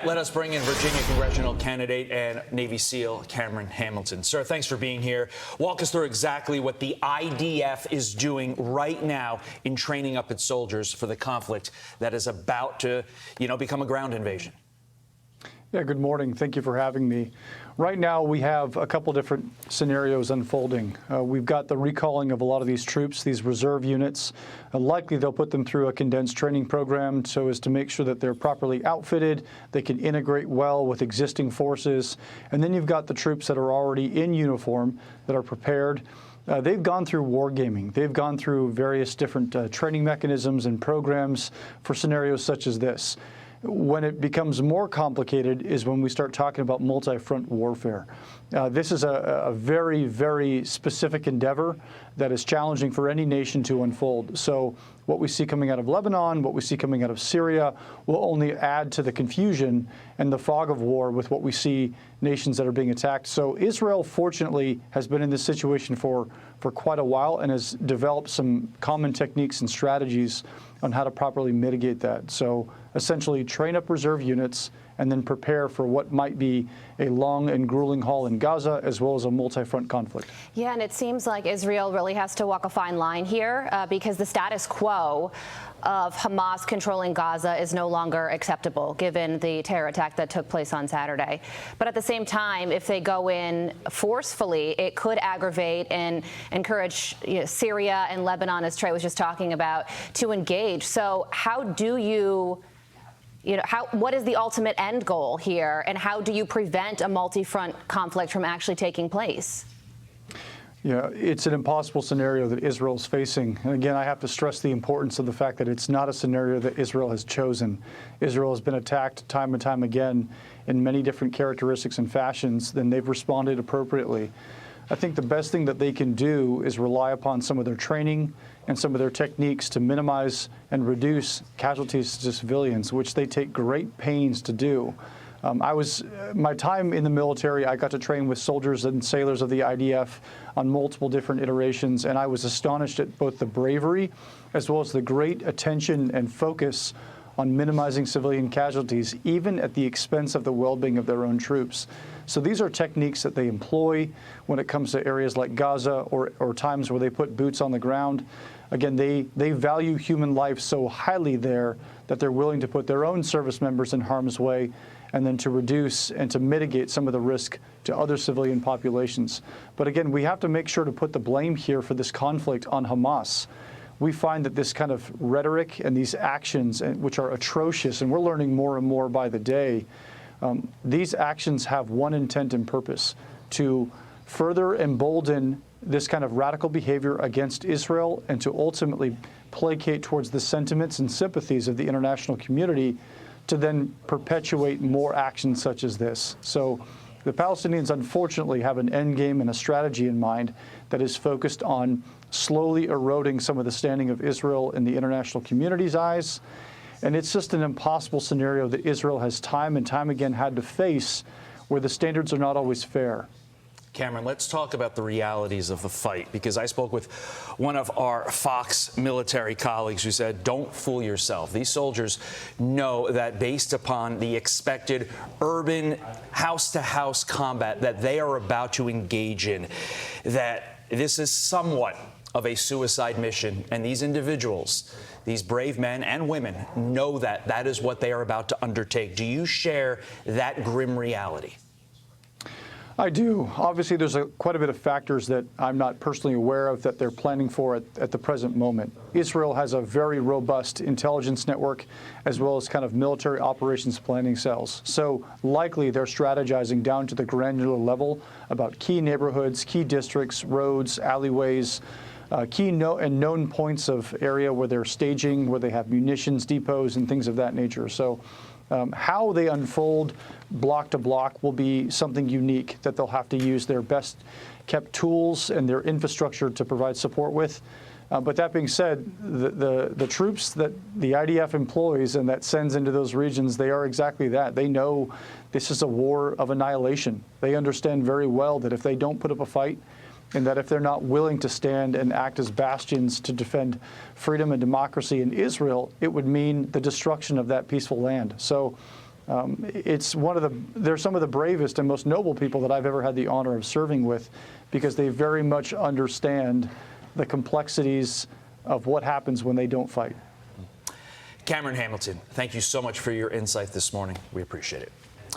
let us bring in Virginia congressional candidate and Navy SEAL Cameron Hamilton. Sir, thanks for being here. Walk us through exactly what the IDF is doing right now in training up its soldiers for the conflict that is about to, become a ground invasion. Yeah, good morning. Thank you for having me. Right now, we have a couple different scenarios unfolding. We've got the recalling of a lot of these troops, these reserve units. Likely they'll put them through a condensed training program so as to make sure that they're properly outfitted, they can integrate well with existing forces. And then you've got the troops that are already in uniform, that are prepared. They've gone through wargaming. They've gone through various different training mechanisms and programs for scenarios such as this. When it becomes more complicated is when we start talking about multi-front warfare. This is a very, very specific endeavor that is challenging for any nation to unfold. So what we see coming out of Lebanon, what we see coming out of Syria will only add to the confusion and the fog of war with what we see nations that are being attacked. So Israel, fortunately, has been in this situation for quite a while and has developed some common techniques and strategies on how to properly mitigate that. So essentially train up reserve units and then prepare for what might be a long and grueling haul in Gaza, as well as a multi-front conflict. Yeah, and it seems like Israel really has to walk a fine line here because the status quo of Hamas controlling Gaza is no longer acceptable, given the terror attack that took place on Saturday. But at the same time, if they go in forcefully, it could aggravate and encourage Syria and Lebanon, as Trey was just talking about, to engage. So how do you... what is the ultimate end goal here, and how do you prevent a multi-front conflict from actually taking place? Yeah, it's an impossible scenario that Israel is facing. And again, I have to stress the importance of the fact that it's not a scenario that Israel has chosen. Israel has been attacked time and time again in many different characteristics and fashions, then they've responded appropriately. I think the best thing that they can do is rely upon some of their training and some of their techniques to minimize and reduce casualties to civilians, which they take great pains to do. My time in the military, I got to train with soldiers and sailors of the IDF on multiple different iterations, and I was astonished at both the bravery as well as the great attention and focus on minimizing civilian casualties, even at the expense of the well-being of their own troops. So these are techniques that they employ when it comes to areas like Gaza or times where they put boots on the ground. Again, they value human life so highly there that they're willing to put their own service members in harm's way and then to reduce and to mitigate some of the risk to other civilian populations. But again, we have to make sure to put the blame here for this conflict on Hamas. We find that this kind of rhetoric and these actions, which are atrocious, and we're learning more and more by the day, these actions have one intent and purpose: to further embolden this kind of radical behavior against Israel and to ultimately placate towards the sentiments and sympathies of the international community to then perpetuate more actions such as this. So the Palestinians, unfortunately, have an end game and a strategy in mind that is focused on slowly eroding some of the standing of Israel in the international community's eyes. And it's just an impossible scenario that Israel has time and time again had to face, where the standards are not always fair. Cameron, let's talk about the realities of the fight, because I spoke with one of our Fox military colleagues who said, don't fool yourself. These soldiers know that based upon the expected urban house-to-house combat that they are about to engage in, that this is somewhat of a suicide mission. And these individuals, these brave men and women, know that that is what they are about to undertake. Do you share that grim reality? I do. Obviously, there's quite a bit of factors that I'm not personally aware of that they're planning for at the present moment. Israel has a very robust intelligence network as well as kind of military operations planning cells. So likely they're strategizing down to the granular level about key neighborhoods, key districts, roads, alleyways, key known points of area where they're staging, where they have munitions depots and things of that nature. So how they unfold block to block will be something unique that they'll have to use their best kept tools and their infrastructure to provide support with. But that being said, the troops that the IDF employs and that sends into those regions, they are exactly that. They know this is a war of annihilation. They understand very well that if they don't put up a fight, and that if they're not willing to stand and act as bastions to defend freedom and democracy in Israel, it would mean the destruction of that peaceful land. So They're some of the bravest and most noble people that I've ever had the honor of serving with, because they very much understand the complexities of what happens when they don't fight. Cameron Hamilton, thank you so much for your insight this morning. We appreciate it.